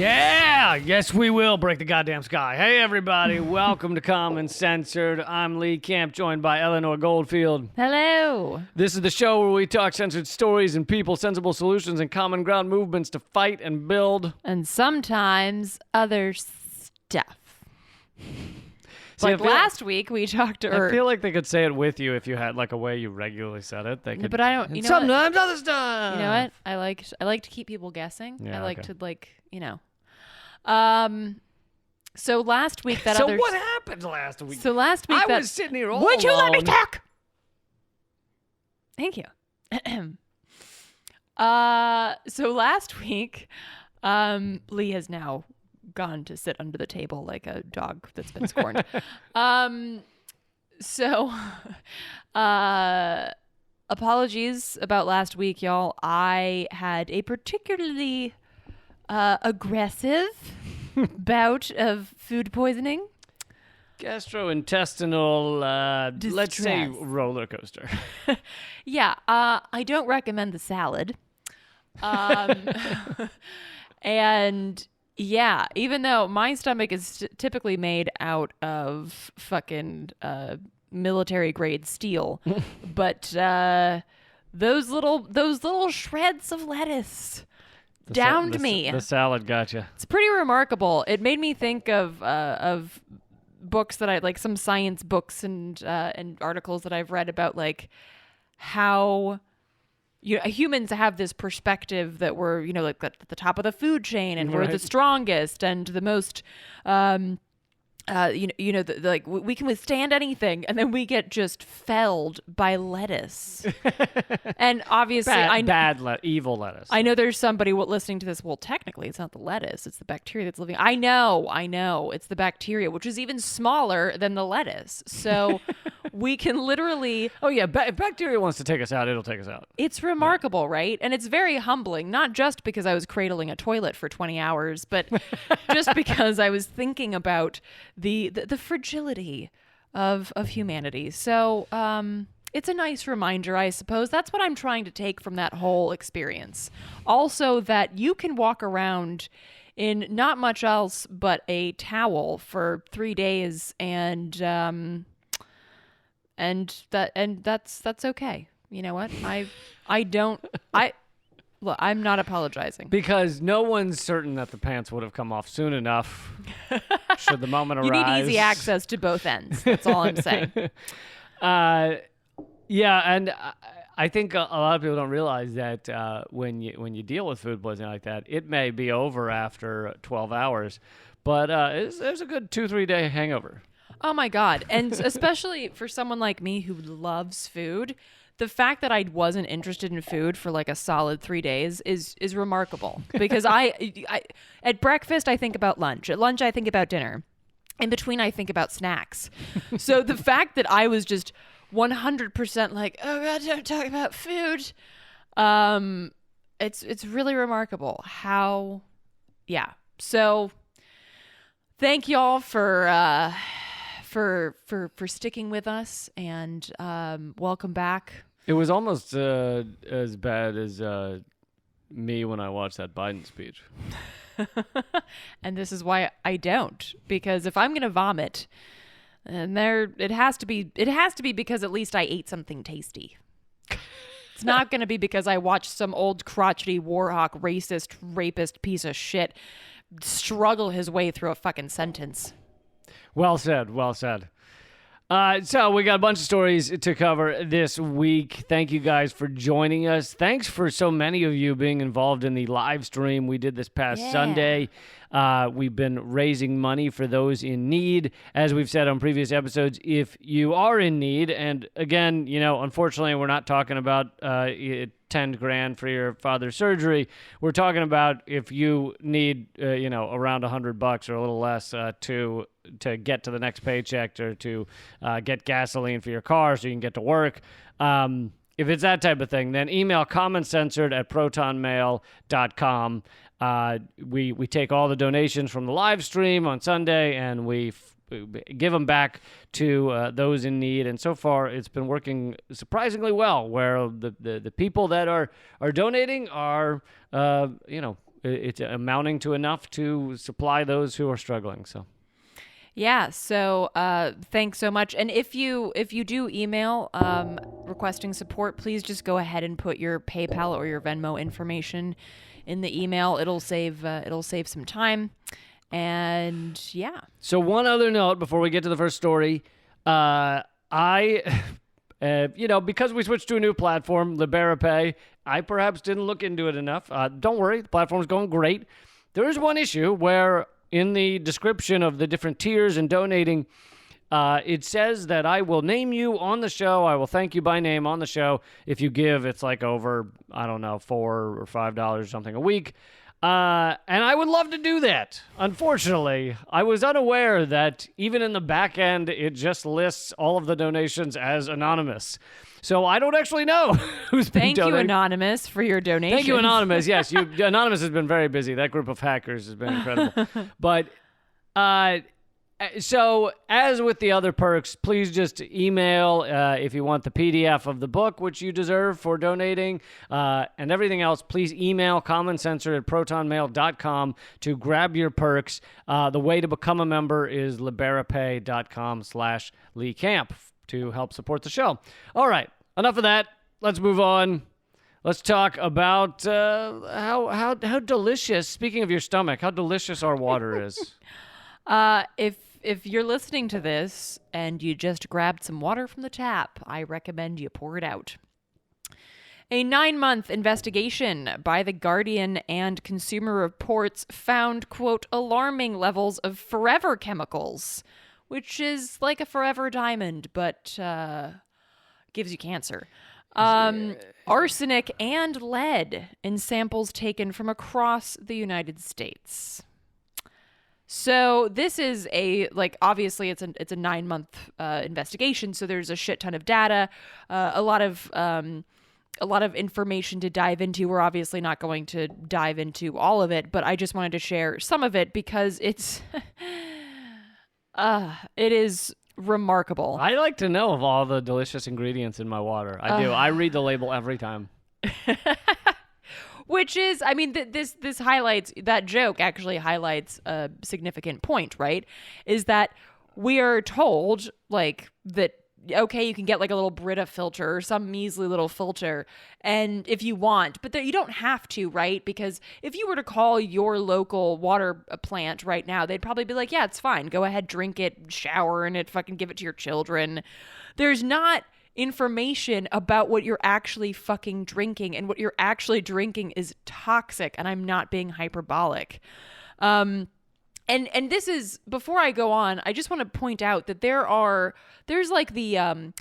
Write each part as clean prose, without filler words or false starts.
Yeah, yes we will break the goddamn sky. Hey everybody, welcome to Common Censored. I'm Lee Camp, joined by Eleanor Goldfield. Hello. This is the show where we talk censored stories and people, sensible solutions, and common ground movements to fight and build. And sometimes other stuff. See, last week we talked to I feel like they could say it with you if you had like a way you regularly said it. They could, but I don't. You know sometimes what? other stuff. You know what? I like to keep people guessing. Yeah, I like okay. to So last week that So other. what happened last week? So last week I was sitting here all Would you let me alone. talk? Thank you. So last week, Lee has now gone to sit under the table like a dog that's been scorned. Apologies about last week, y'all. I had a particularly aggressive bout of food poisoning. Gastrointestinal, let's say Distress. roller coaster. Yeah, I don't recommend the salad. And yeah, even though my stomach is typically made out of fucking military grade steel, but those little shreds of lettuce downed me. The salad got you. It's pretty remarkable. It made me think of books that I like, some science books and articles that I've read about like how humans have this perspective that we're like at the top of the food chain and we're the strongest and the most like we can withstand anything, and then we get just felled by lettuce. And obviously, evil lettuce. I know there's somebody listening to this. Well, technically, it's not the lettuce; it's the bacteria that's living. I know, it's the bacteria, which is even smaller than the lettuce. So we can literally. Oh yeah, if bacteria wants to take us out, it'll take us out. It's remarkable, right? And it's very humbling, not just because I was cradling a toilet for 20 hours, but just because I was thinking about the fragility of humanity. So it's a nice reminder, I suppose. That's what I'm trying to take from that whole experience. Also, that you can walk around in not much else but a towel for 3 days, and that's okay. You know what? Look, I'm not apologizing. Because no one's certain that the pants would have come off soon enough should the moment You arise. need easy access to both ends. That's all I'm saying. Yeah, and I think a lot of people don't realize that when you deal with food poisoning like that, it may be over after 12 hours, but there's a good 2-3 day hangover. Oh my God. And especially for someone like me who loves food, the fact that I wasn't interested in food for like a solid 3 days is remarkable. Because I at breakfast, I think about lunch. At lunch, I think about dinner. In between, I think about snacks. So the fact that I was just 100% like, oh God, don't talk about food. It's really remarkable how, yeah. So thank y'all for sticking with us, and welcome back. It was almost as bad as me when I watched that Biden speech. And this is why I don't, because if I'm gonna vomit, and it has to be because at least I ate something tasty. It's not gonna be because I watched some old crotchety warhawk racist rapist piece of shit struggle his way through a fucking sentence. Well said. Well said. So we got a bunch of stories to cover this week. Thank you guys for joining us. Thanks for so many of you being involved in the live stream we did this past Sunday. We've been raising money for those in need. As we've said on previous episodes, if you are in need, and again, unfortunately, we're not talking about 10 grand for your father's surgery. We're talking about if you need, around $100 or a little less to get to the next paycheck, or to get gasoline for your car so you can get to work. If it's that type of thing, then email commoncensored@protonmail.com. We take all the donations from the live stream on Sunday, and we give them back to those in need. And so far, it's been working surprisingly well, where the people that are donating are, it's amounting to enough to supply those who are struggling. So. Yeah, so thanks so much. And if you do email requesting support, please just go ahead and put your PayPal or your Venmo information in the email. It'll save some time. And yeah. So one other note before we get to the first story, because we switched to a new platform, Liberapay, I perhaps didn't look into it enough. Don't worry, the platform's going great. There is one issue where in the description of the different tiers and donating, it says that I will name you on the show. I will thank you by name on the show if you give. It's like over, I don't know, $4 or $5 or something a week. And I would love to do that. Unfortunately, I was unaware that even in the back end, it just lists all of the donations as anonymous. So I don't actually know who's been donating. Thank you, Anonymous, for your donation. Thank you, Anonymous. Yes, Anonymous has been very busy. That group of hackers has been incredible. But so as with the other perks, please just email if you want the PDF of the book, which you deserve for donating, and everything else. Please email commoncensor@protonmail.com to grab your perks. The way to become a member is liberapay.com/Lee Camp to help support the show. All right, enough of that. Let's move on. Let's talk about how delicious, speaking of your stomach, how delicious our water is. If you're listening to this and you just grabbed some water from the tap, I recommend you pour it out. A 9-month investigation by The Guardian and Consumer Reports found, quote, alarming levels of forever chemicals, which is like a forever diamond, but gives you cancer. Arsenic and lead in samples taken from across the United States. So this is obviously it's a 9-month investigation. So there's a shit ton of data, a lot of information to dive into. We're obviously not going to dive into all of it, but I just wanted to share some of it because it's it is remarkable. I like to know of all the delicious ingredients in my water. I do. I read the label every time. Which is, I mean, this highlights, that joke actually highlights a significant point, right? Is that we are told, that, okay, you can get like a little Brita filter or some measly little filter, and if you want, but you don't have to, right? Because if you were to call your local water plant right now, they'd probably be like, yeah, it's fine. Go ahead, drink it, shower in it, fucking give it to your children. There's not information about what you're actually fucking drinking, and what you're actually drinking is toxic, and I'm not being hyperbolic. And this is, before I go on, I just want to point out that there's like the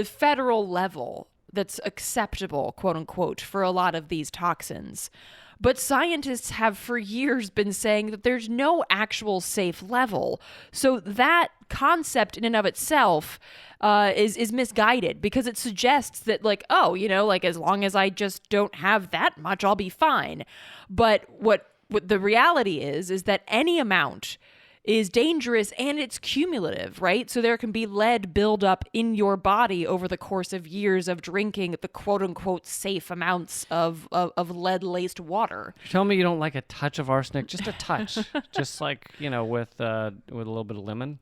federal level that's acceptable, quote unquote, for a lot of these toxins. But scientists have for years been saying that there's no actual safe level. So that concept in and of itself is misguided, because it suggests that as long as I just don't have that much, I'll be fine. But what the reality is that any amount is dangerous, and it's cumulative, right? So there can be lead buildup in your body over the course of years of drinking the quote-unquote safe amounts of lead-laced water. Tell me you don't like a touch of arsenic, just a touch, just with a little bit of lemon.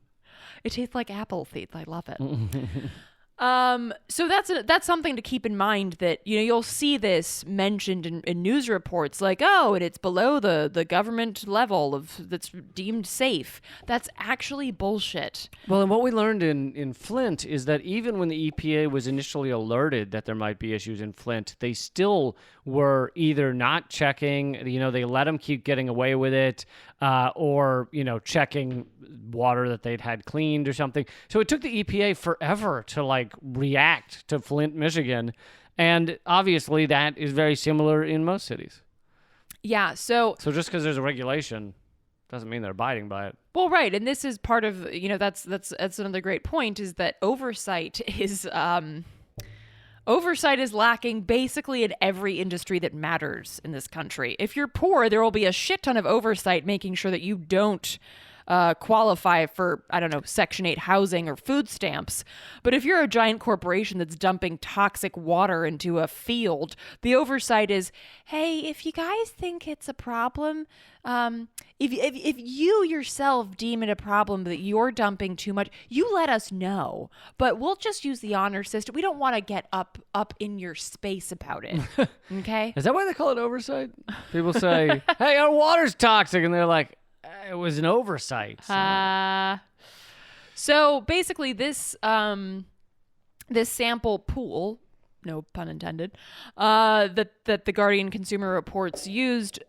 It tastes like apple teeth. I love it. So that's something to keep in mind, that, you'll see this mentioned in news reports, like, and it's below the government level that's deemed safe. That's actually bullshit. Well, and what we learned in Flint is that even when the EPA was initially alerted that there might be issues in Flint, they still were either not checking, they let them keep getting away with it, or checking water that they'd had cleaned or something. So it took the EPA forever to react to Flint, Michigan. And obviously that is very similar in most cities. Yeah. So just because there's a regulation doesn't mean they're abiding by it. Well, right. And this is part of, that's another great point, is that oversight Oversight is lacking basically in every industry that matters in this country. If you're poor, there will be a shit ton of oversight making sure that you don't qualify for, I don't know, Section 8 housing or food stamps. But if you're a giant corporation that's dumping toxic water into a field, the oversight is, hey, if you guys think it's a problem, if you yourself deem it a problem that you're dumping too much, you let us know. But we'll just use the honor system. We don't want to get up in your space about it. Okay? Is that why they call it oversight? People say, hey, our water's toxic. And they're like, it was an oversight. So basically this this sample pool, no pun intended, that the Guardian Consumer Reports used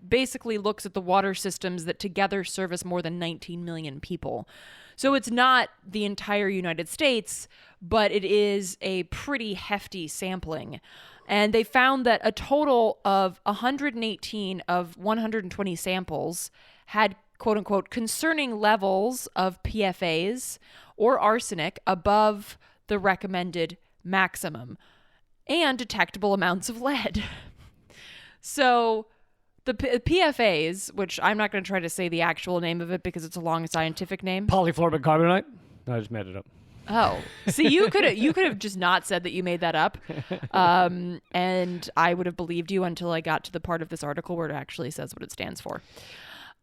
basically looks at the water systems that together service more than 19 million people. So it's not the entire United States, but it is a pretty hefty sampling. And they found that a total of 118 of 120 samples had, quote unquote, concerning levels of PFAS or arsenic above the recommended maximum and detectable amounts of lead. So the PFAS, which I'm not going to try to say the actual name of it because it's a long scientific name. Polyfluorocarbonate? carbonate? No, I just made it up. Oh, see, you could have just not said that you made that up, and I would have believed you until I got to the part of this article where it actually says what it stands for.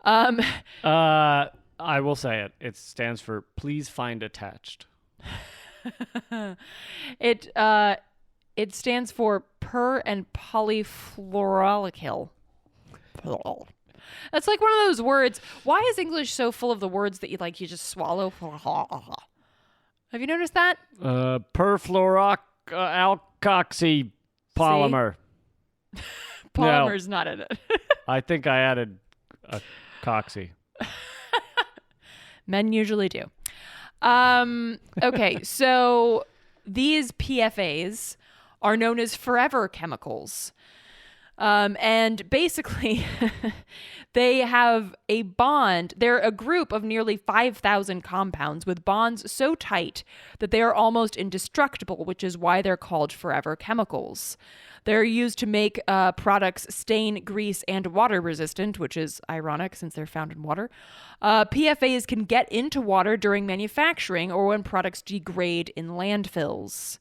I will say it. It stands for please find attached. It stands for per and polyfluoroalkyl. That's like one of those words. Why is English so full of the words that you just swallow? Have you noticed that? Perfluoroalkoxy polymer. Polymer's not in it. I think I added a coxy. Men usually do. Okay, so these PFAs are known as forever chemicals. And basically, they have a bond. They're a group of nearly 5,000 compounds with bonds so tight that they are almost indestructible, which is why they're called forever chemicals. They're used to make products stain, grease, and water resistant, which is ironic since they're found in water. PFAs can get into water during manufacturing or when products degrade in landfills.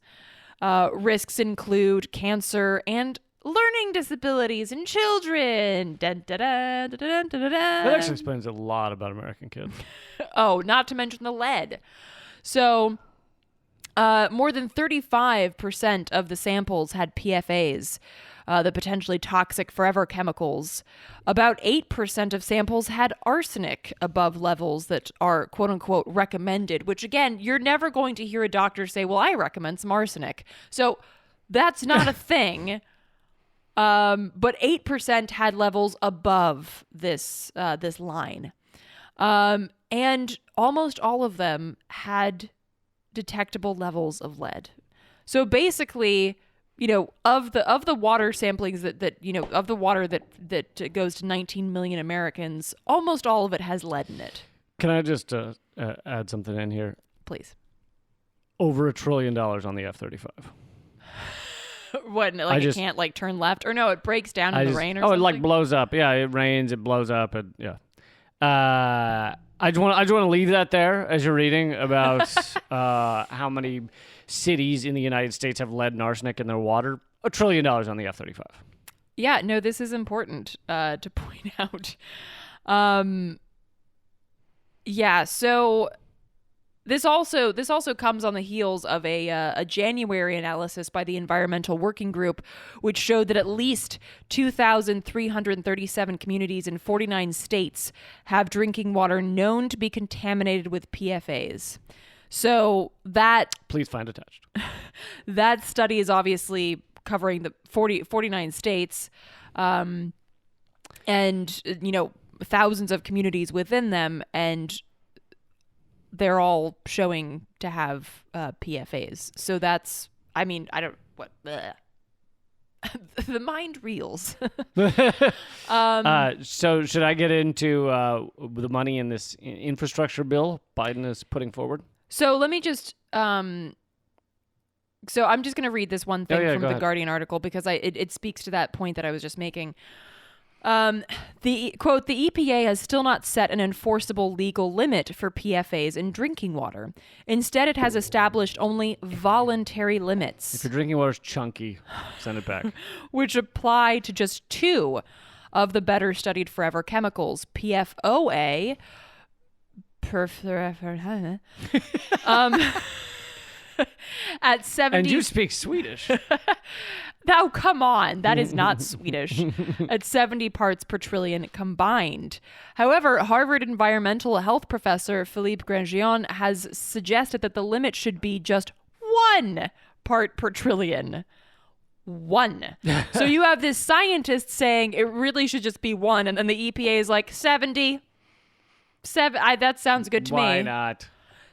Risks include cancer and learning disabilities in children. That actually explains a lot about American kids. Oh, not to mention the lead. So more than 35% of the samples had PFAs, the potentially toxic forever chemicals. About 8% of samples had arsenic above levels that are quote unquote recommended, which again, you're never going to hear a doctor say, well, I recommend some arsenic. So that's not a thing. But 8% had levels above this line. And almost all of them had detectable levels of lead. So basically, of the water samplings of the water that goes to 19 million Americans, almost all of it has lead in it. Can I just add something in here? Please. Over $1 trillion on the F-35. What, it can't turn left? Or no, it breaks down in the rain or something? Oh, it blows up. Yeah, it rains, it blows up. Yeah. I just want to leave that there as you're reading about how many cities in the United States have lead and arsenic in their water. $1 trillion on the F-35. Yeah, no, this is important to point out. Yeah, so this also comes on the heels of a January analysis by the Environmental Working Group, which showed that at least 2,337 communities in 49 states have drinking water known to be contaminated with PFAs. So that... Please find attached. That study is obviously covering the 49 states and, thousands of communities within them, and they're all showing to have PFAs. So that's, the mind reels. So should I get into the money in this infrastructure bill Biden is putting forward? So let me just So I'm just going to read this one thing from go the ahead. Guardian article because it speaks to that point that I was just making. Quote, the EPA has still not set an enforceable legal limit for PFAS in drinking water. Instead, it has established only voluntary limits. If your drinking water's chunky, send it back. Which apply to just 2 of the better studied forever chemicals, PFOA, at 70. And you speak Swedish. Now, come on. That is not Swedish. At 70 parts per trillion combined. However, Harvard environmental health professor Philippe Grandjean has suggested that the limit should be just 1 part per trillion. 1. So you have this scientist saying it really should just be 1, and then the EPA is like 70. That sounds good to me. Why not?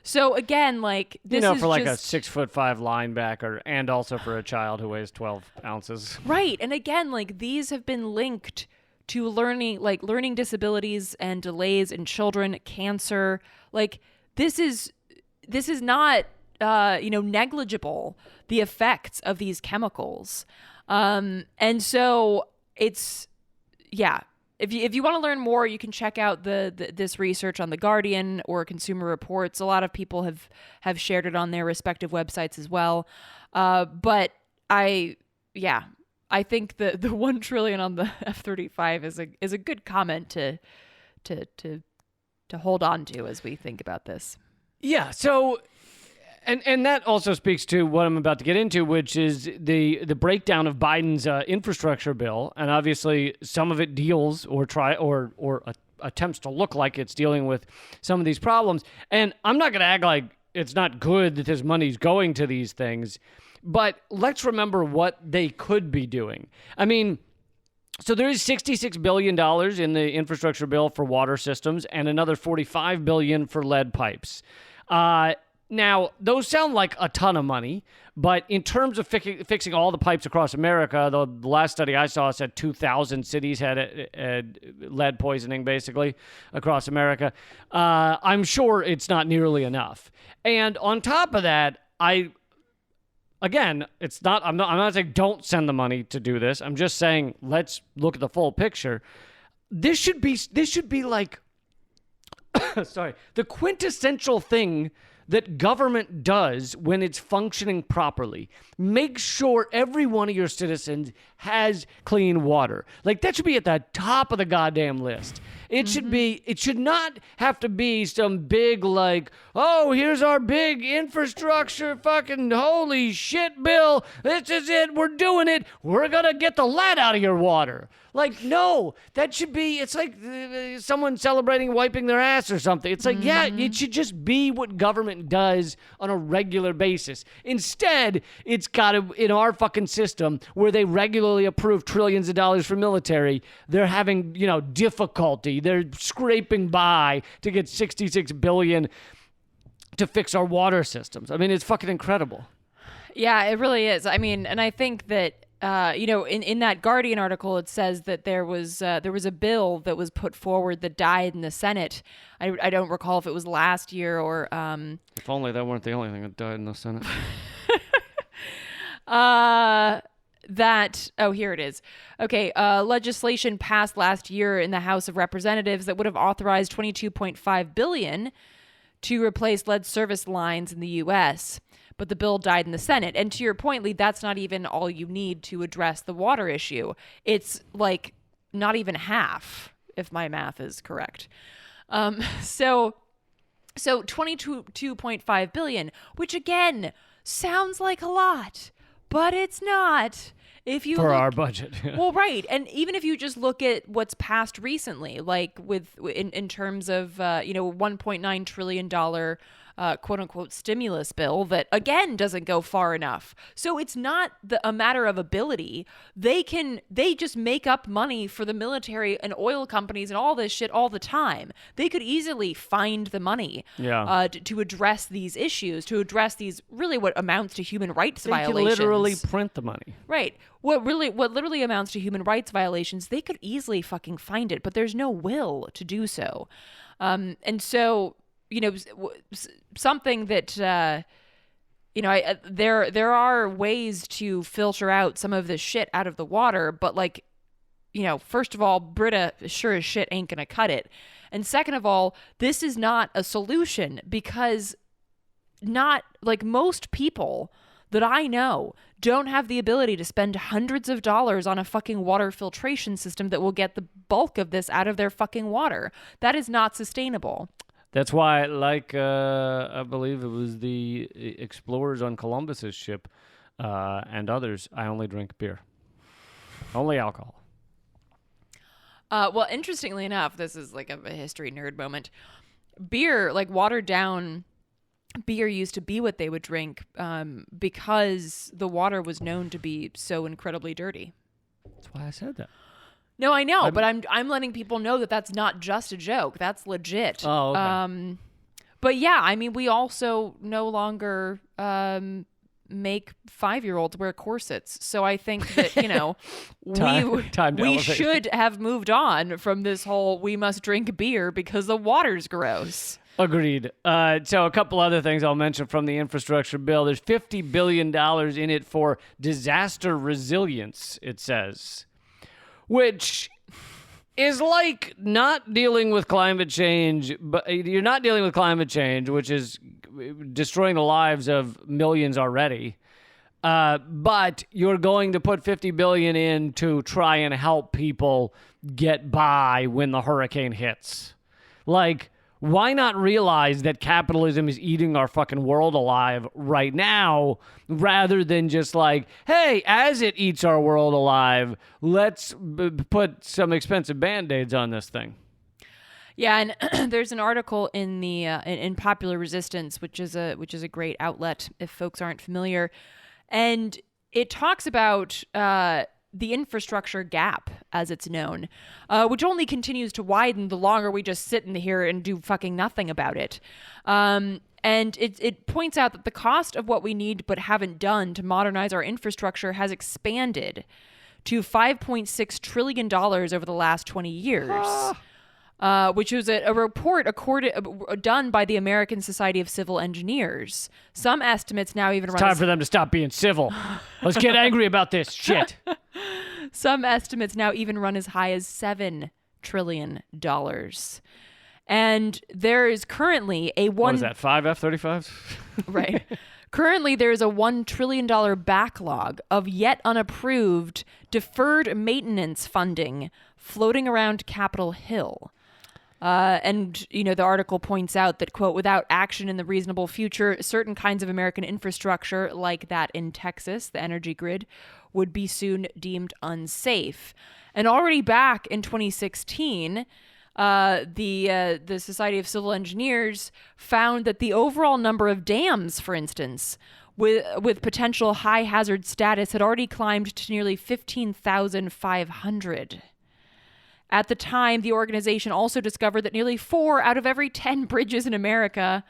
So again, like this is for like just, a 6'5" linebacker, and also for a child who weighs 12 ounces. right. And again, like these have been linked to learning disabilities and delays in children, cancer. Like this is not negligible, the effects of these chemicals. And so it's If you want to learn more, you can check out this research on The Guardian or Consumer Reports. A lot of people have shared it on their respective websites as well. But I think the 1 trillion on the F-35 is a good comment to hold on to as we think about this. Yeah. So. And that also speaks to what I'm about to get into, which is the breakdown of Biden's infrastructure bill, and obviously some of it deals or attempts to look like it's dealing with some of these problems. And I'm not going to act like it's not good that this money's going to these things, but let's remember what they could be doing. I mean, so there is $66 billion in the infrastructure bill for water systems, and another $45 billion for lead pipes. Now, those sound like a ton of money, but in terms of fixing all the pipes across America, the last study I saw said 2,000 cities had lead poisoning, basically, across America. I'm sure it's not nearly enough. And on top of that, I'm not saying don't send the money to do this. I'm just saying let's look at the full picture. This should be like, the quintessential thing that government does when it's functioning properly. Make sure every one of your citizens has clean water. Like, that should be at the top of the goddamn list. It should not have to be some big, like, oh, here's our big infrastructure fucking holy shit bill. This is it. We're doing it. We're going to get the lead out of your water. Like, no, that should be, it's like someone celebrating wiping their ass or something. It's like, yeah, it should just be what government does on a regular basis. Instead, it's got to, in our fucking system, where they regularly approve trillions of dollars for military, they're having, difficulty. They're scraping by to get $66 billion to fix our water systems. I mean, it's fucking incredible. Yeah, it really is. I mean, and I think that, in that Guardian article, it says that there was a bill that was put forward that died in the Senate. I don't recall if it was last year or. If only that weren't the only thing that died in the Senate. Here it is. Okay, legislation passed last year in the House of Representatives that would have authorized $22.5 billion to replace lead service lines in the U.S., but the bill died in the Senate. And to your point, Lee, that's not even all you need to address the water issue. It's like not even half, if my math is correct. So $22.5 billion, which again sounds like a lot, but it's not. If you our budget. Well, right. And even if you just look at what's passed recently, like in terms of $1.9 trillion quote unquote stimulus bill that again doesn't go far enough. So it's not a matter of ability. They just make up money for the military and oil companies and all this shit all the time. They could easily find the money to address these issues, to address these really what amounts to human rights violations. They could literally print the money. Right. What literally amounts to human rights violations, they could easily fucking find it, but there's no will to do so. And so, something that there are ways to filter out some of this shit out of the water, but like, first of all, Brita sure as shit ain't gonna cut it. And second of all, this is not a solution because not like most people that I know don't have the ability to spend hundreds of dollars on a fucking water filtration system that will get the bulk of this out of their fucking water. That is not sustainable. That's why, like, I believe it was the explorers on Columbus's ship and others, I only drink beer. Only alcohol. Well, interestingly enough, this is like a history nerd moment. Beer, like watered down beer, used to be what they would drink because the water was known to be so incredibly dirty. That's why I said that. No, I know, but I'm letting people know that that's not just a joke. That's legit. Oh, okay. But yeah, I mean, we also no longer make 5-year-olds wear corsets. So I think that, we should have moved on from this whole we must drink beer because the water's gross. Agreed. So a couple other things I'll mention from the infrastructure bill. There's $50 billion in it for disaster resilience, it says, which is like not dealing with climate change, but you're not dealing with climate change, which is destroying the lives of millions already. But you're going to put $50 billion in to try and help people get by when the hurricane hits. Like, why not realize that capitalism is eating our fucking world alive right now rather than just like, hey, as it eats our world alive, let's put some expensive Band-Aids on this thing. Yeah, and there's an article in the in Popular Resistance, which is a great outlet if folks aren't familiar, and it talks about the infrastructure gap, as it's known, which only continues to widen the longer we just sit in here and do fucking nothing about it. And it points out that the cost of what we need but haven't done to modernize our infrastructure has expanded to $5.6 trillion over the last 20 years. Which was a report done by the American Society of Civil Engineers. Some estimates now even run... It's time for them to stop being civil. Let's get angry about this shit. Some estimates now even run as high as $7 trillion. And there is currently a What is that, 5 F-35s? Right. Currently, there is a $1 trillion backlog of yet unapproved deferred maintenance funding floating around Capitol Hill. And, the article points out that, quote, without action in the reasonable future, certain kinds of American infrastructure, like that in Texas, the energy grid, would be soon deemed unsafe. And already back in 2016, the Society of Civil Engineers found that the overall number of dams, for instance, with potential high hazard status had already climbed to nearly 15,500. At the time, the organization also discovered that nearly 4 out of every 10 bridges in America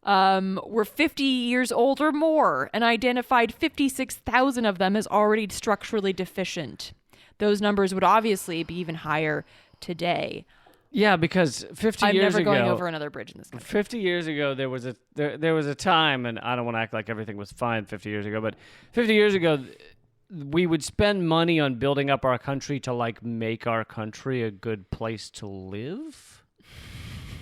were 50 years old or more, and identified 56,000 of them as already structurally deficient. Those numbers would obviously be even higher today. Yeah, because 50 I'm years ago... I'm never going over another bridge in this country. 50 years ago, there was a time, and I don't want to act like everything was fine 50 years ago, but 50 years ago... we would spend money on building up our country to like make our country a good place to live.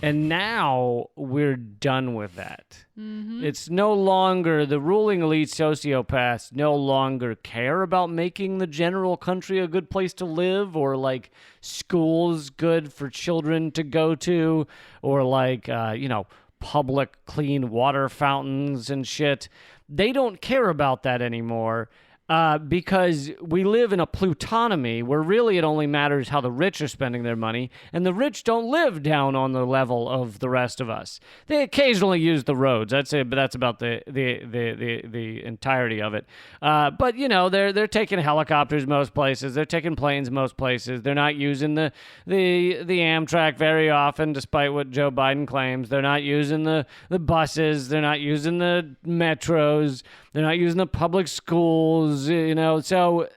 And now we're done with that. Mm-hmm. It's no longer the ruling elite sociopaths no longer care about making the general country a good place to live or like schools good for children to go to or like, public clean water fountains and shit. They don't care about that anymore. Because we live in a plutonomy where really it only matters how the rich are spending their money, and the rich don't live down on the level of the rest of us. They occasionally use the roads. I'd say, but that's about the entirety of it. But they're taking helicopters most places. They're taking planes most places. They're not using the Amtrak very often, despite what Joe Biden claims. They're not using the buses. They're not using the metros. They're not using the public schools, so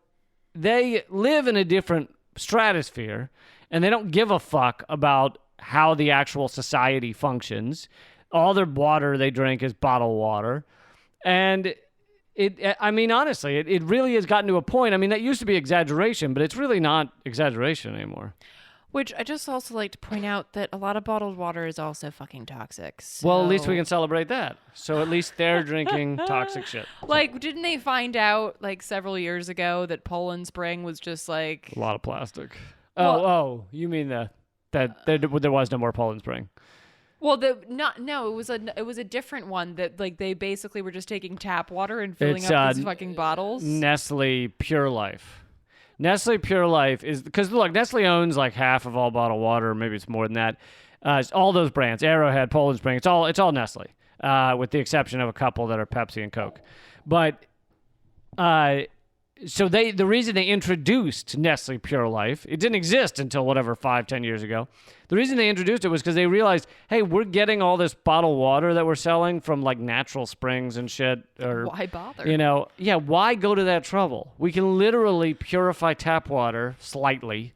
they live in a different stratosphere and they don't give a fuck about how the actual society functions. All their water they drink is bottled water. And I mean, honestly, it really has gotten to a point. I mean, that used to be exaggeration, but it's really not exaggeration anymore. Which I just also like to point out that a lot of bottled water is also fucking toxic. So... Well, at least we can celebrate that. So at least they're drinking toxic shit. Like, didn't they find out like several years ago that Poland Spring was just like a lot of plastic? Well, You mean that there was no more Poland Spring? Well, it was a different one that like they basically were just taking tap water and filling up these fucking bottles. Nestle Pure Life. Nestle Pure Life is because look, Nestle owns like half of all bottled water, maybe it's more than that. It's all those brands, Arrowhead, Poland Spring, it's all Nestle, with the exception of a couple that are Pepsi and Coke. But so the reason they introduced Nestle Pure Life, it didn't exist until whatever 5-10 years ago. The reason they introduced it was because they realized, hey, we're getting all this bottled water that we're selling from like natural springs and shit. Or why bother? Why go to that trouble? We can literally purify tap water slightly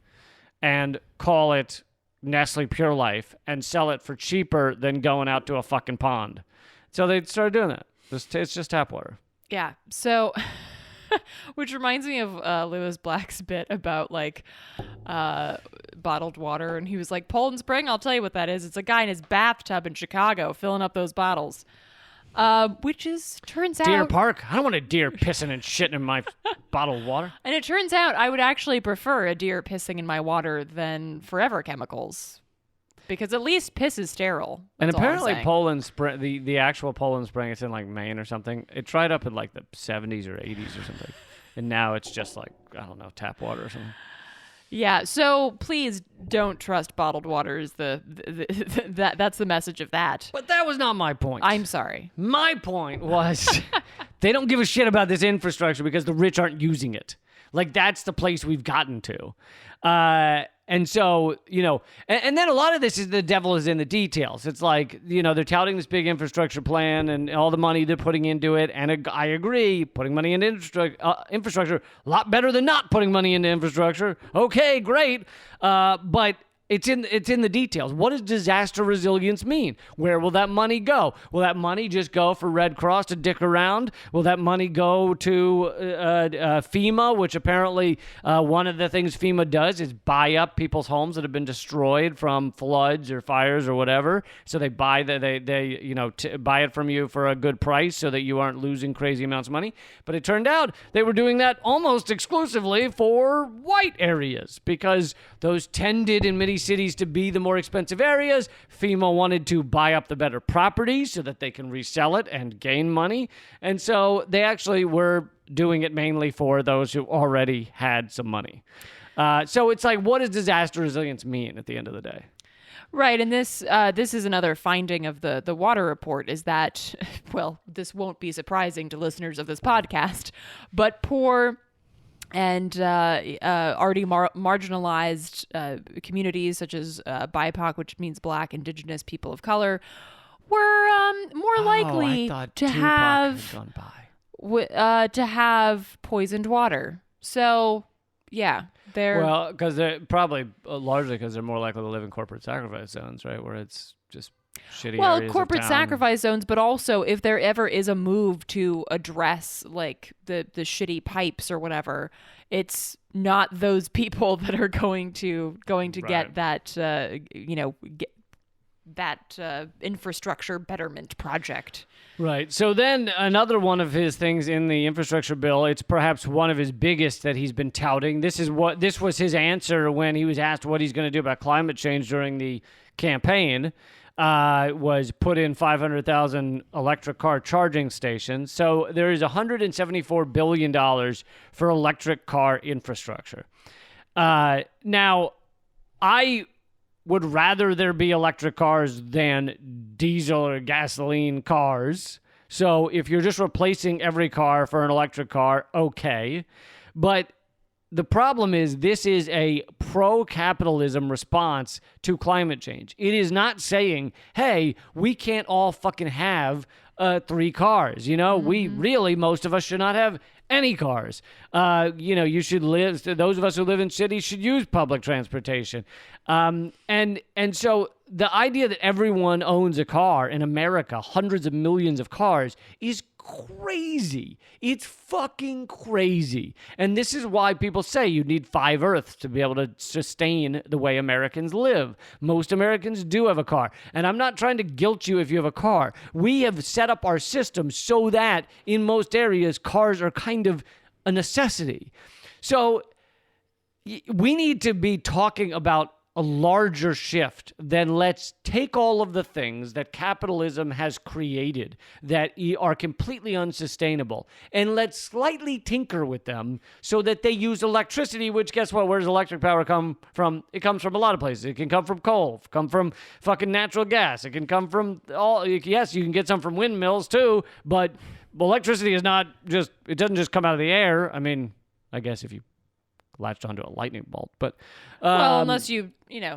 and call it Nestle Pure Life and sell it for cheaper than going out to a fucking pond. So they started doing that. It's just tap water. Yeah. So... Which reminds me of Lewis Black's bit about like bottled water, and he was like, Poland Spring, I'll tell you what that is. It's a guy in his bathtub in Chicago filling up those bottles. Turns out... Deer Park? I don't want a deer pissing and shitting in my bottled water. And it turns out I would actually prefer a deer pissing in my water than forever chemicals. Because at least piss is sterile. And apparently Poland Spring, the actual Poland Spring, it's in like Maine or something. It dried up in like the 70s or 80s or something. And now it's just like, I don't know, tap water or something. Yeah, so please don't trust bottled water. That's the message of that. But that was not my point. I'm sorry. My point was they don't give a shit about this infrastructure because the rich aren't using it. Like, that's the place we've gotten to. And so, and then a lot of this is the devil is in the details. It's like, they're touting this big infrastructure plan and all the money they're putting into it. And I agree, putting money into infrastructure, a lot better than not putting money into infrastructure. Okay, great. But it's in the details. What does disaster resilience mean? Where will that money go? Will that money just go for Red Cross to dick around? Will that money go to FEMA, which apparently one of the things FEMA does is buy up people's homes that have been destroyed from floods or fires or whatever. So they buy buy it from you for a good price so that you aren't losing crazy amounts of money. But it turned out they were doing that almost exclusively for white areas because those tended in many cities to be the more expensive areas. FEMA wanted to buy up the better properties so that they can resell it and gain money. And so they actually were doing it mainly for those who already had some money. So it's like, what does disaster resilience mean at the end of the day? Right, and this is another finding of the water report is that, well, this won't be surprising to listeners of this podcast, but poor and already marginalized communities such as BIPOC, which means Black, Indigenous, people of color, were more likely to have poisoned water. So, yeah, they're because they're probably largely because they're more likely to live in corporate sacrifice zones, right, where it's just shitty areas corporate of town. sacrifice zones, but also if there ever is a move to address like the shitty pipes or whatever, it's not those people that are going to get that get that infrastructure betterment project. Right. So then another one of his things in the infrastructure bill, it's perhaps one of his biggest that he's been touting. This was his answer when he was asked what he's going to do about climate change during the campaign. Was put in 500,000 electric car charging stations. So there is $174 billion for electric car infrastructure. Now, I would rather there be electric cars than diesel or gasoline cars. So if you're just replacing every car for an electric car, okay. But the problem is this is a pro-capitalism response to climate change. It is not saying, hey, we can't all fucking have 3 cars. We really, most of us should not have any cars. You should live, those of us who live in cities should use public transportation. And so the idea that everyone owns a car in America, hundreds of millions of cars, is crazy. It's fucking crazy. And this is why people say you need 5 Earths to be able to sustain the way Americans live. Most Americans do have a car. And I'm not trying to guilt you if you have a car. We have set up our system so that in most areas, cars are kind of a necessity. So we need to be talking about a larger shift than let's take all of the things that capitalism has created that are completely unsustainable and let's slightly tinker with them so that they use electricity, which guess what? Where does electric power come from? It comes from a lot of places. It can come from coal, come from fucking natural gas. It can come from yes, you can get some from windmills too, but electricity is not just, it doesn't just come out of the air. I mean, I guess if you latched onto a lightning bolt, but well, unless you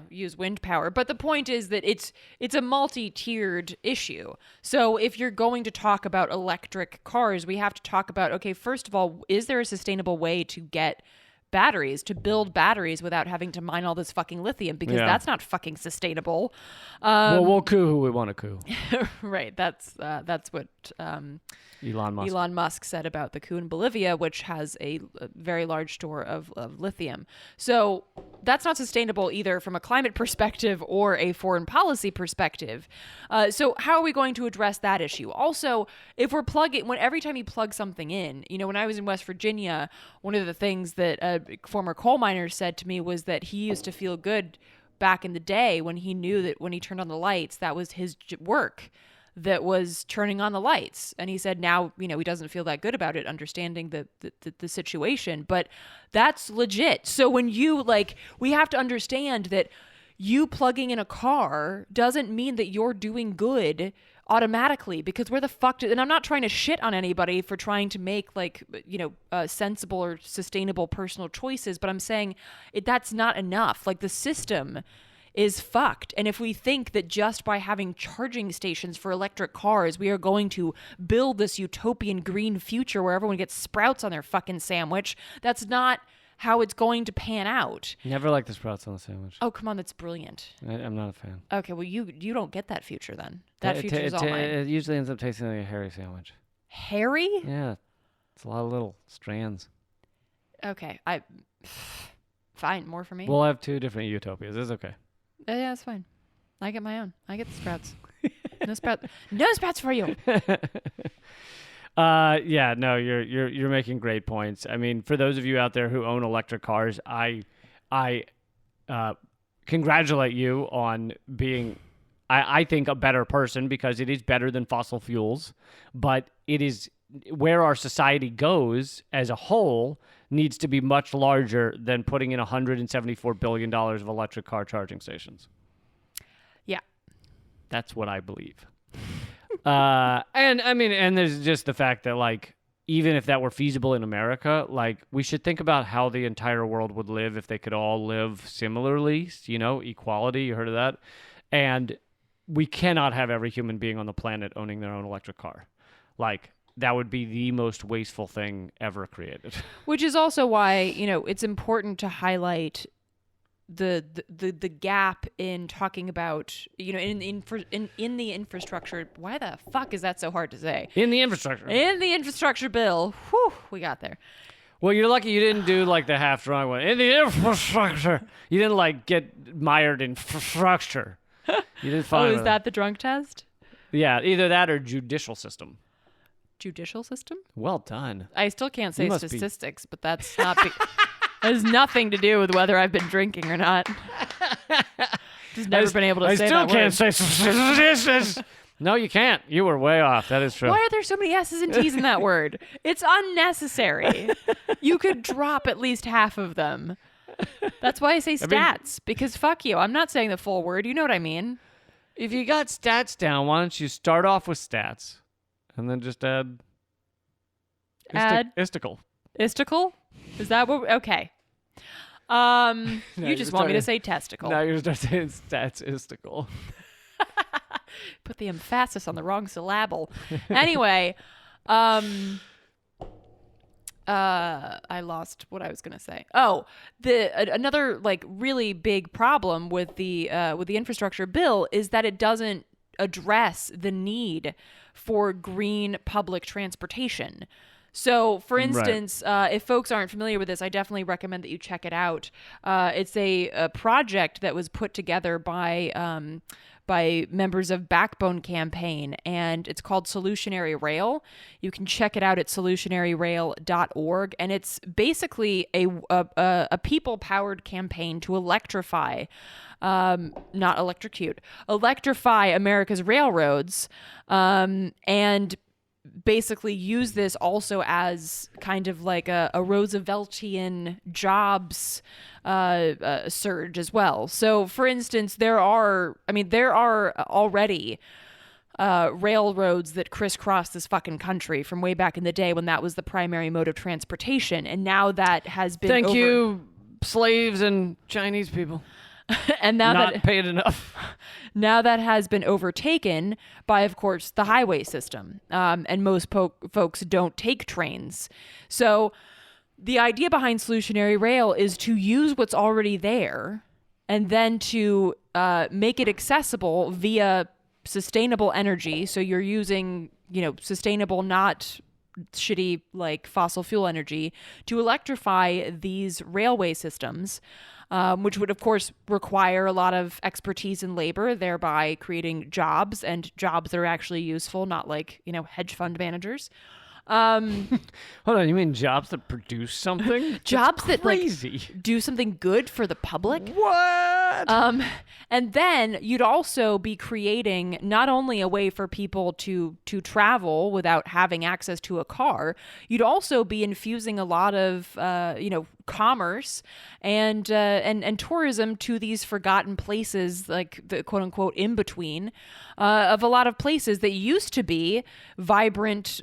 use wind power. But the point is that it's a multi-tiered issue. So if you're going to talk about electric cars, we have to talk about, okay, first of all, is there a sustainable way to get batteries, to build batteries without having to mine all this fucking lithium? Because that's not fucking sustainable. Well, we'll coup who we want to coup. Right. That's what Elon Musk said about the coup in Bolivia, which has a very large store of lithium. So that's not sustainable either from a climate perspective or a foreign policy perspective. So how are we going to address that issue? Also, if we're every time you plug something in, when I was in West Virginia, one of the things that a former coal miner said to me was that he used to feel good back in the day when he knew that when he turned on the lights, that was his work that was turning on the lights. And he said now, he doesn't feel that good about it, understanding the situation, but that's legit. So when we have to understand that you plugging in a car doesn't mean that you're doing good automatically, because where the fuck and I'm not trying to shit on anybody for trying to make sensible or sustainable personal choices, but I'm saying that's not enough. Like, the system is fucked. And if we think that just by having charging stations for electric cars, we are going to build this utopian green future where everyone gets Sprouts on their fucking sandwich, that's not how it's going to pan out. Never liked the Sprouts on the sandwich. Oh, come on, that's brilliant. I'm not a fan. Okay, well, you don't get that future then. That future is all mine. It usually ends up tasting like a hairy sandwich. Hairy? Yeah. It's a lot of little strands. Okay, fine, more for me. We'll have 2 different utopias. It's okay. Yeah, it's fine. I get my own. I get the Sprouts. No Sprouts for you. Yeah, no, you're making great points. I mean, for those of you out there who own electric cars, I congratulate you on being, I think, a better person, because it is better than fossil fuels, but it is where our society goes as a whole needs to be much larger than putting in $174 billion of electric car charging stations. Yeah. That's what I believe. And I mean, and there's just the fact that, even if that were feasible in America, we should think about how the entire world would live if they could all live similarly, equality, you heard of that? And we cannot have every human being on the planet owning their own electric car. That would be the most wasteful thing ever created. Which is also why, it's important to highlight the gap in talking about, in the infrastructure. Why the fuck is that so hard to say? In the infrastructure bill. Whew, we got there. Well, you're lucky you didn't do the half drunk one. In the infrastructure. You didn't get mired in infrastructure. You did fine. Oh, is that the drunk test? Yeah, either that or judicial system. Judicial system? Well done. I still can't say statistics, but that's not... has nothing to do with whether I've been drinking or not. Just never been able to say that word. I still can't say statistics. No, you can't. You were way off. That is true. Why are there so many S's and T's in that word? It's unnecessary. You could drop at least half of them. That's why I say stats, because fuck you. I'm not saying the full word. You know what I mean? If you got stats down, why don't you start off with stats and then just add isticle? Isticle? Is that what? Okay. No, you just want me to say testicle. Now you're starting saying stats isticle. Put the emphasis on the wrong syllable. Anyway, I lost what I was going to say. Oh, another like really big problem with the infrastructure bill is that it doesn't address the need for green public transportation. So, for instance, if folks aren't familiar with this, I definitely recommend that you check it out. It's a project that was put together by members of Backbone Campaign, and it's called Solutionary Rail. You can check it out at solutionaryrail.org, and it's basically a people-powered campaign to electrify, not electrocute, electrify America's railroads, and basically use this also as kind of like a Rooseveltian jobs surge as well. So, for instance, there are already railroads that crisscross this fucking country from way back in the day when that was the primary mode of transportation, and now that has been Thank you, slaves and Chinese people. And now not paid enough. Now that has been overtaken by, of course, the highway system. And most folks don't take trains. So the idea behind Solutionary Rail is to use what's already there and then to make it accessible via sustainable energy. So you're using, sustainable, not shitty like fossil fuel energy to electrify these railway systems. Which would, of course, require a lot of expertise and labor, thereby creating jobs and jobs that are actually useful, not like, hedge fund managers. Hold on, you mean jobs that produce something? Jobs that like do something good for the public? What? And then you'd also be creating not only a way for people to travel without having access to a car, you'd also be infusing a lot of commerce and tourism to these forgotten places, like the quote unquote in between of a lot of places that used to be vibrant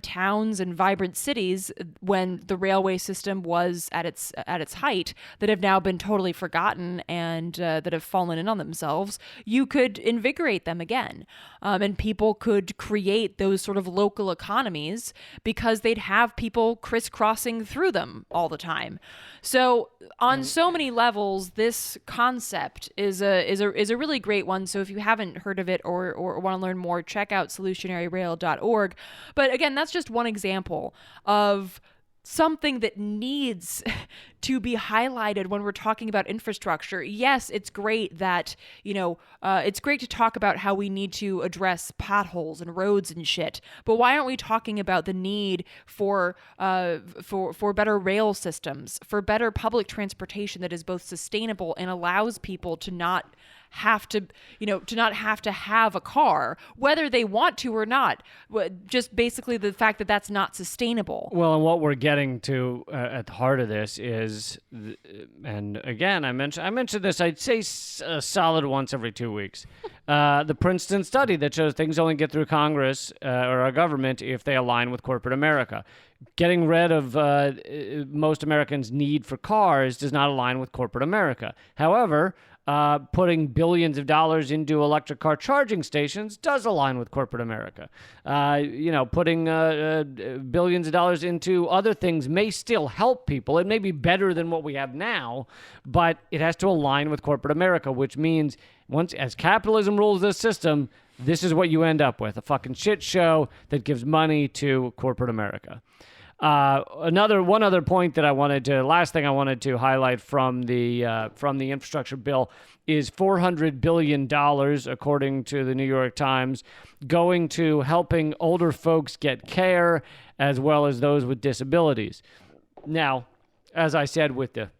towns and vibrant cities when the railway system was at its height, that have now been totally forgotten and that have fallen in on themselves. You could invigorate them again, and people could create those sort of local economies because they'd have people crisscrossing through them all the time. So on so many levels, this concept is a really great one. So if you haven't heard of it or want to learn more, check out solutionaryrail.org. But again, that's just one example of something that needs to be highlighted when we're talking about infrastructure. Yes, it's great that, it's great to talk about how we need to address potholes and roads and shit. But why aren't we talking about the need for better rail systems, for better public transportation that is both sustainable and allows people to not have to have a car, whether they want to or not. Just basically the fact that that's not sustainable. Well, and what we're getting to at the heart of this is, and again, I mentioned this, I'd say a solid once every 2 weeks. The Princeton study that shows things only get through Congress or our government if they align with corporate America. Getting rid of most Americans' need for cars does not align with corporate America. However, putting billions of dollars into electric car charging stations does align with corporate America. Putting billions of dollars into other things may still help people. It may be better than what we have now, but it has to align with corporate America, which means as capitalism rules this system, this is what you end up with, a fucking shit show that gives money to corporate America. One other point that last thing I wanted to highlight from the infrastructure bill is $400 billion, according to the New York Times, going to helping older folks get care as well as those with disabilities. Now, as I said with the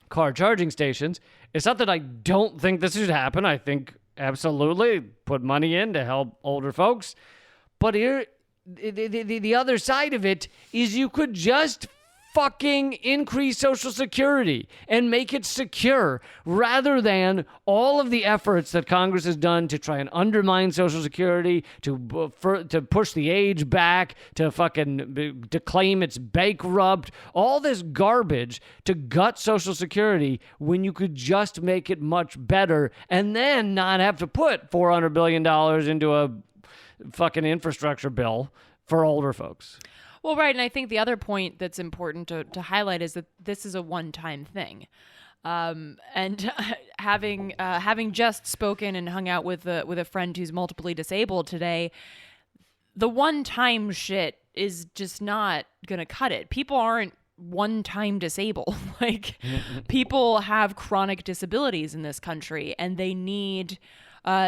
car charging stations, it's not that I don't think this should happen. I think absolutely put money in to help older folks. But here, the other side of it is you could just fucking increase Social Security and make it secure rather than all of the efforts that Congress has done to try and undermine Social Security, to push the age back, to claim it's bankrupt, all this garbage to gut Social Security when you could just make it much better and then not have to put $400 billion into a fucking infrastructure bill for older folks. Well, right. And I think the other point that's important to highlight is that this is a one-time thing. And having just spoken and hung out with a friend who's multiply disabled today, the one-time shit is just not gonna cut it. People aren't one-time disabled. Like, people have chronic disabilities in this country, and they need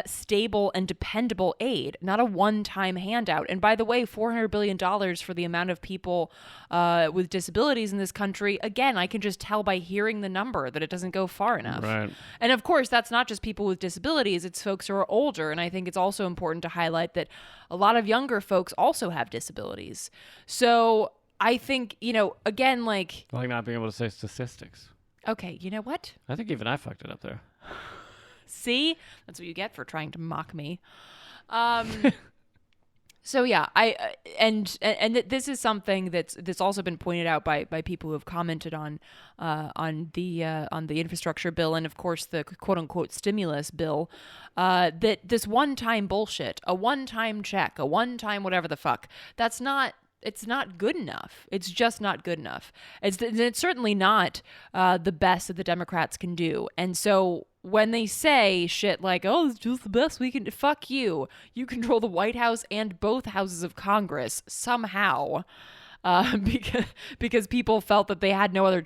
stable and dependable aid, not a one-time handout. And by the way, $400 billion for the amount of people with disabilities in this country, again, I can just tell by hearing the number that it doesn't go far enough. Right. And of course, that's not just people with disabilities, it's folks who are older. And I think it's also important to highlight that a lot of younger folks also have disabilities. So I think, again, like not being able to say statistics. Okay, you know what? I think even I fucked it up there. See, that's what you get for trying to mock me. So yeah, this is something that's also been pointed out by people who have commented on the infrastructure bill, and of course the quote unquote stimulus bill, that this one-time bullshit, a one-time check, a one-time whatever the fuck, it's not good enough. It's just not good enough. It's certainly not the best that the Democrats can do. And so when they say shit like, oh, it's just the best we can, fuck you. You control the White House and both houses of Congress somehow. Because people felt that they had no other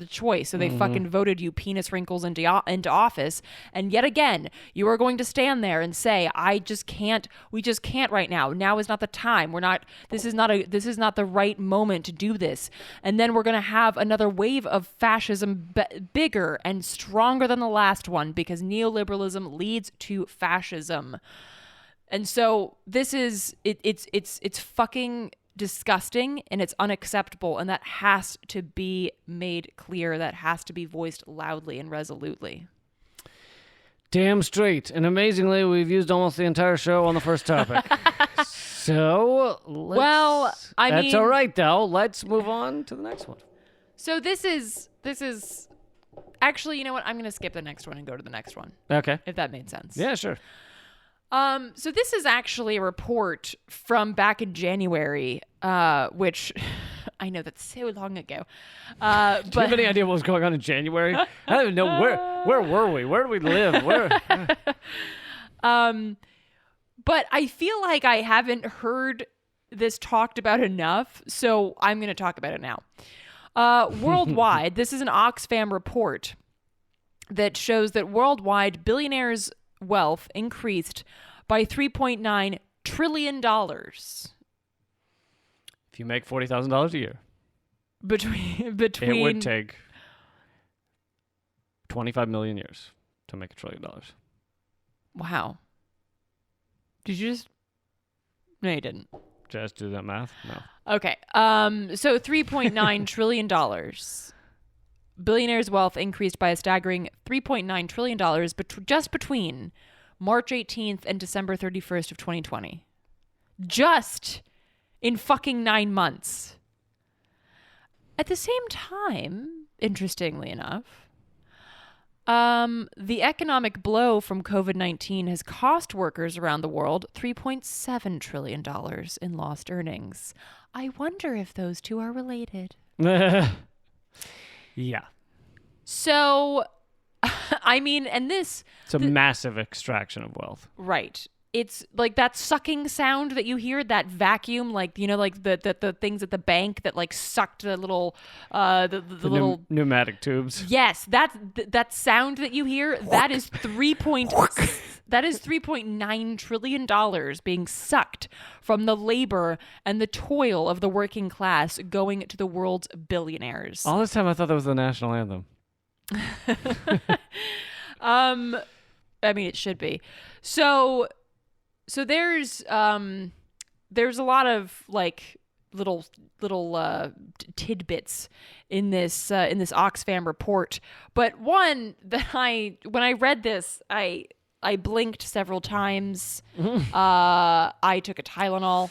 choice, so they fucking voted you penis wrinkles into office. And yet again, you are going to stand there and say, we just can't right now. Now is not the time. This is not the right moment to do this. And then we're going to have another wave of fascism, bigger and stronger than the last one, because neoliberalism leads to fascism. And so this is it's fucking disgusting, and it's unacceptable, and that has to be made clear. That has to be voiced loudly and resolutely. Damn straight. And amazingly, we've used almost the entire show on the first topic. So that's all right though. Let's move on to the next one. So this is actually, you know what? I'm going to skip the next one and go to the next one. Okay. If that made sense. Yeah, sure. So this is actually a report from back in January, which I know that's so long ago. Do you have any idea what was going on in January? I don't even know where were we? Where do we live? But I feel like I haven't heard this talked about enough, so I'm going to talk about it now. Worldwide, this is an Oxfam report that shows that worldwide billionaires' wealth increased by $3.9 trillion. If you make $40,000 a year, between it would take 25 million years to make $1 trillion. Wow. Did you just? No, you didn't. Just do that math? No. Okay. So $3.9 trillion. Billionaires' wealth increased by a staggering $3.9 trillion just between March 18th and December 31st of 2020. Just in fucking 9 months. At the same time, interestingly enough, the economic blow from COVID-19 has cost workers around the world $3.7 trillion in lost earnings. I wonder if those two are related. Yeah. So, I mean, and this... It's a massive extraction of wealth. Right. It's like that sucking sound that you hear, that vacuum, like, you know, like the things at the bank that like sucked the little, the little... pneumatic tubes. Yes, that sound that you hear, that is $3.9 trillion being sucked from the labor and the toil of the working class going to the world's billionaires. All this time I thought that was the national anthem. I mean, it should be. So there's a lot of like little tidbits in this Oxfam report, but one that when I read this, I blinked several times. I took a Tylenol.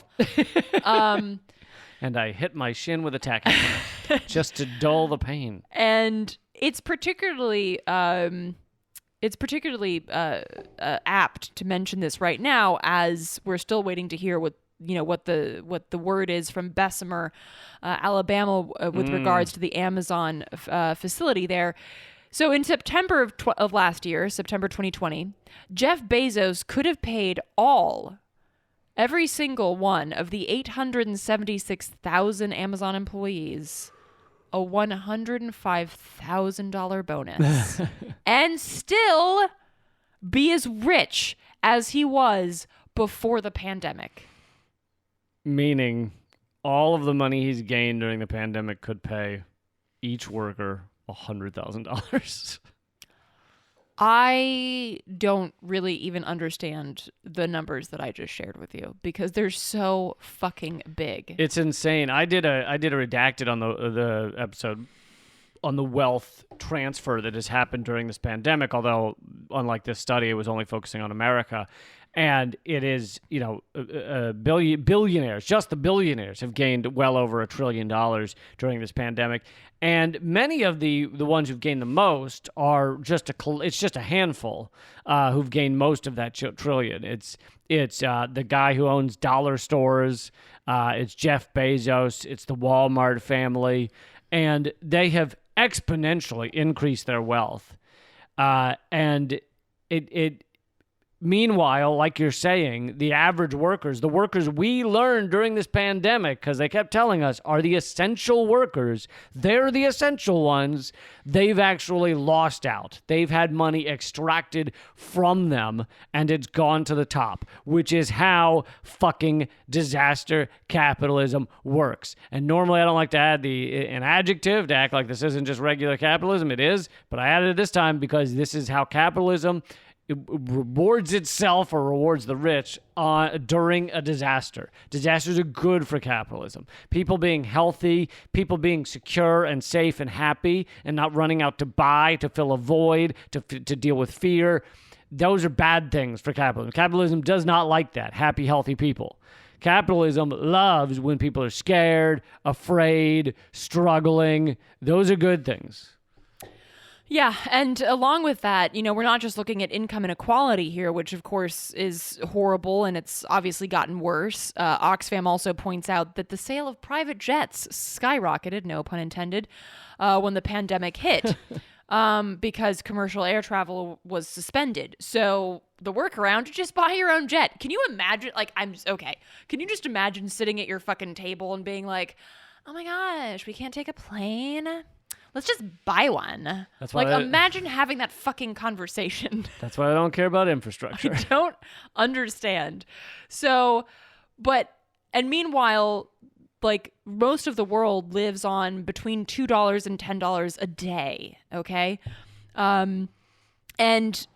And I hit my shin with a tack hammer just to dull the pain. And it's particularly apt to mention this right now, as we're still waiting to hear what what the word is from Bessemer, Alabama, with regards to the Amazon facility there. So in September of last year, September 2020, Jeff Bezos could have paid every single one of the 876,000 Amazon employees a $105,000 bonus and still be as rich as he was before the pandemic. Meaning all of the money he's gained during the pandemic could pay each worker $100,000. I don't really even understand the numbers that I just shared with you because they're so fucking big. It's insane. I did a redacted on the episode on the wealth transfer that has happened during this pandemic, although unlike this study, it was only focusing on America. And it is, billionaires, just the billionaires have gained well over $1 trillion during this pandemic. And many of the ones who've gained the most are it's just a handful who've gained most of that trillion. It's the guy who owns dollar stores. It's Jeff Bezos. It's the Walmart family. And they have exponentially increased their wealth. And meanwhile, like you're saying, the average workers, the workers we learned during this pandemic, because they kept telling us, are the essential workers. They're the essential ones. They've actually lost out. They've had money extracted from them, and it's gone to the top, which is how fucking disaster capitalism works. And normally I don't like to add an adjective to act like this isn't just regular capitalism. It is, but I added it this time because this is how capitalism it rewards itself or rewards the rich during a disaster. Disasters are good for capitalism. People being healthy, people being secure and safe and happy and not running out to buy, to fill a void, to deal with fear. Those are bad things for capitalism. Capitalism does not like that, happy, healthy people. Capitalism loves when people are scared, afraid, struggling. Those are good things. Yeah, and along with that, we're not just looking at income inequality here, which of course is horrible and it's obviously gotten worse. Oxfam also points out that the sale of private jets skyrocketed, no pun intended, when the pandemic hit because commercial air travel was suspended. So the workaround, just buy your own jet. Can you imagine, can you just imagine sitting at your fucking table and being like, oh my gosh, we can't take a plane? Let's just buy one. Imagine having that fucking conversation. That's why I don't care about infrastructure. I don't understand. So, and meanwhile, most of the world lives on between $2 and $10 a day, okay? And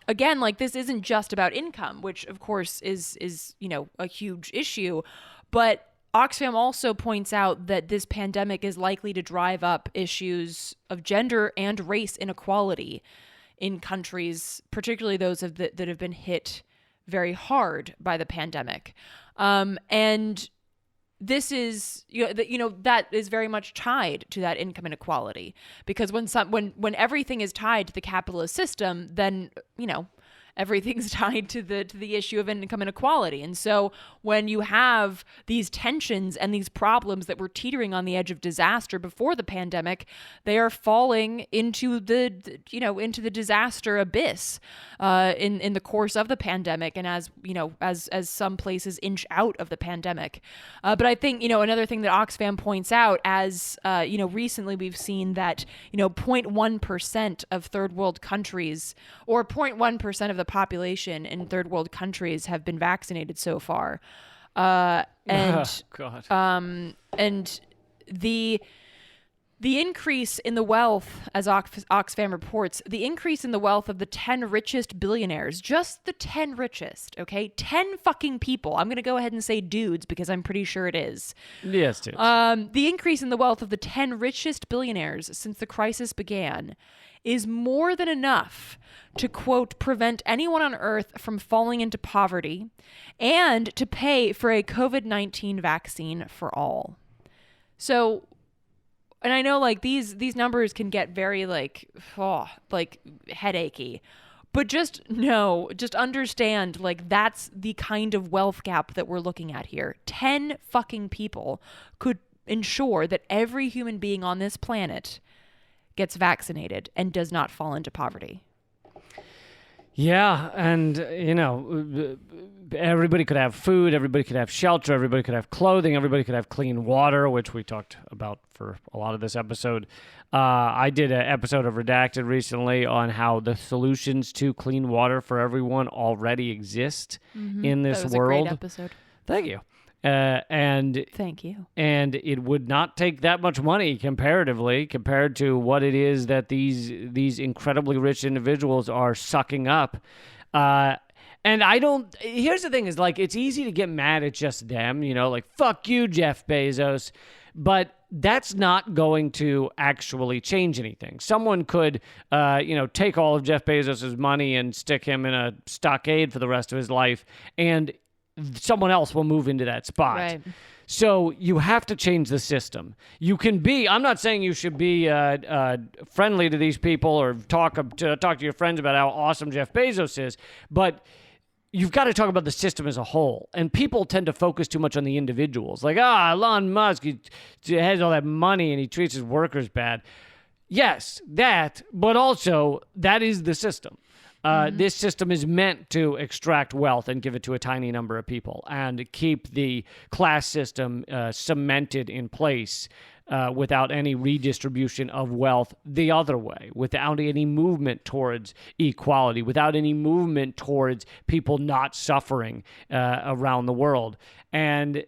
again, this isn't just about income, which of course is a huge issue, but Oxfam also points out that this pandemic is likely to drive up issues of gender and race inequality in countries, particularly those that have been hit very hard by the pandemic. And this is, that is very much tied to that income inequality, because when everything is tied to the capitalist system, then, everything's tied to the issue of income inequality. And so when you have these tensions and these problems that were teetering on the edge of disaster before the pandemic, they are falling into the disaster abyss in the course of the pandemic, and as some places inch out of the pandemic. But I think another thing that Oxfam points out, as recently we've seen that 0.1% of third world countries, or 0.1% of the population in third world countries, have been vaccinated so far. And the increase in the wealth, as Oxfam reports, the increase in the wealth of the 10 richest billionaires, just the 10 richest, okay? 10 fucking people. I'm going to go ahead and say dudes because I'm pretty sure it is. Yes, dudes. The increase in the wealth of the 10 richest billionaires since the crisis began is more than enough to, quote, prevent anyone on Earth from falling into poverty and to pay for a COVID-19 vaccine for all. So, and I know these numbers can get very headachy, But just understand, like, that's the kind of wealth gap that we're looking at here. 10 fucking people could ensure that every human being on this planet gets vaccinated and does not fall into poverty. Yeah, and, everybody could have food, everybody could have shelter, everybody could have clothing, everybody could have clean water, which we talked about for a lot of this episode. I did an episode of Redacted recently on how the solutions to clean water for everyone already exist in this That was world. a great episode. Thank you. And Thank you. And it would not take that much money comparatively compared to what it is that these incredibly rich individuals are sucking up. And here's the thing is, like, it's easy to get mad at just them, like, fuck you, Jeff Bezos. But that's not going to actually change anything. Someone could, take all of Jeff Bezos's money and stick him in a stockade for the rest of his life, and someone else will move into that spot. Right. So you have to change the system. You can I'm not saying you should be friendly to these people or talk to your friends about how awesome Jeff Bezos is, but you've got to talk about the system as a whole. And people tend to focus too much on the individuals. Like, Elon Musk, he has all that money and he treats his workers bad. Yes, that, but also that is the system. This system is meant to extract wealth and give it to a tiny number of people and keep the class system cemented in place without any redistribution of wealth the other way, without any movement towards equality, without any movement towards people not suffering around the world. And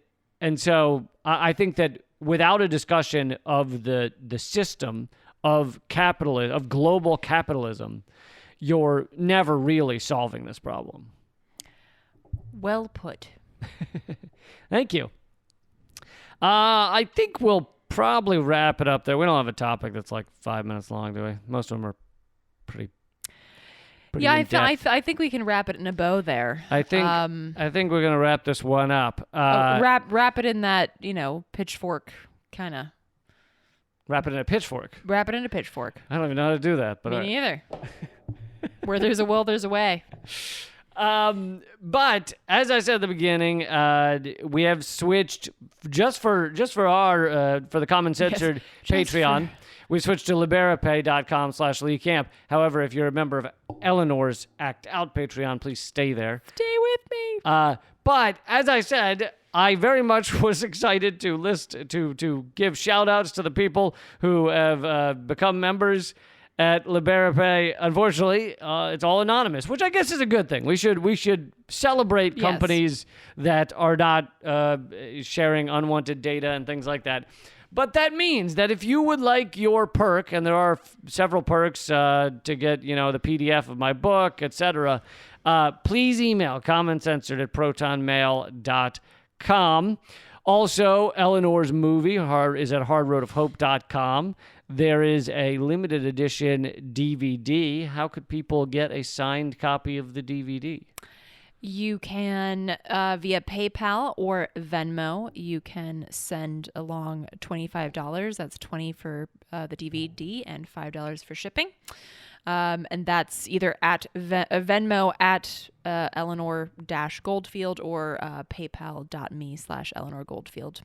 so I think that without a discussion of the system of capitalism, of global capitalism, you're never really solving this problem. Well put. Thank you. I think we'll probably wrap it up there. We don't have a topic that's like 5 minutes long, do we? Most of them are pretty yeah, in-depth. I think we can wrap it in a bow there. I think we're gonna wrap this one up. Wrap it in that, pitchfork kind of. Wrap it in a pitchfork. Wrap it in a pitchfork. I don't even know how to do that. But Me neither. Where there's a will, there's a way. But as I said at the beginning, we have switched just for the Common Censored Patreon. We switched to liberapay.com/Lee Camp. However, if you're a member of Eleanor's Act Out Patreon, please stay there. Stay with me. But as I said, I very much was excited to give shout outs to the people who have become members at Liberapay. Unfortunately, it's all anonymous, which I guess is a good thing. We should celebrate companies that are not sharing unwanted data and things like that. But that means that if you would like your perk, and there are several perks to get, the PDF of my book, etc., please email commoncensored@protonmail.com. Also, Eleanor's movie is at hardroadofhope.com. There is a limited edition DVD. How could people get a signed copy of the DVD? You can, via PayPal or Venmo, you can send along $25. That's $20 for the DVD and $5 for shipping. And that's either at Venmo at Eleanor-Goldfield or paypal.me/Eleanor Goldfield.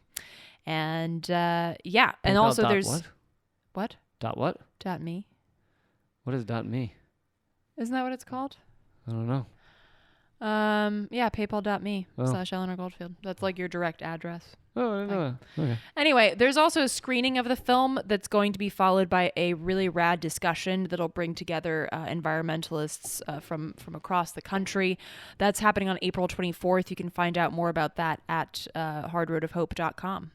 And and also there's... What? What? .me. What is .me? Isn't that what it's called? I don't know. paypal.me/Eleanor Goldfield. That's like your direct address. Oh, I didn't know that. Okay. Anyway, there's also a screening of the film that's going to be followed by a really rad discussion that'll bring together environmentalists from across the country. That's happening on April 24th. You can find out more about that at hardroadofhope.com.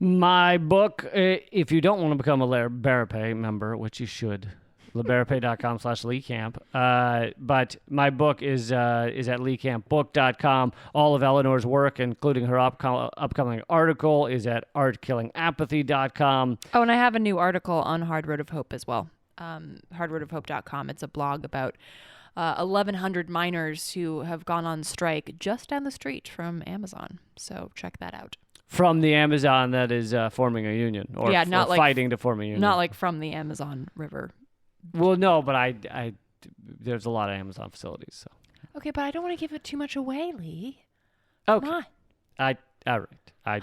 My book, if you don't want to become a Liberapay member, which you should, liberapay.com/Lee Camp. But my book is at leecampbook.com. All of Eleanor's work, including her upcoming article, is at artkillingapathy.com. Oh, and I have a new article on Hard Road of Hope as well. Hardroadofhope.com. It's a blog about 1,100 miners who have gone on strike just down the street from Amazon. So check that out. From the Amazon that is forming a union, or fighting to form a union. Not like from the Amazon River. Well, no, but I there's a lot of Amazon facilities. So. Okay, but I don't want to give it too much away, Lee. Okay. Come on. All right.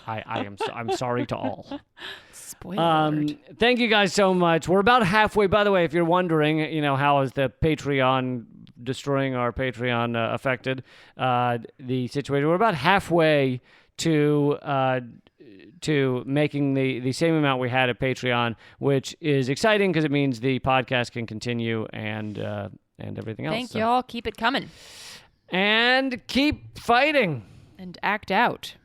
I'm sorry to all. Spoiler alert. Thank you guys so much. We're about halfway. By the way, if you're wondering, how is the Patreon destroying our Patreon affected the situation? We're about halfway to making the same amount we had at Patreon, which is exciting because it means the podcast can continue and everything else. Thank y'all. Keep it coming. And keep fighting. And act out.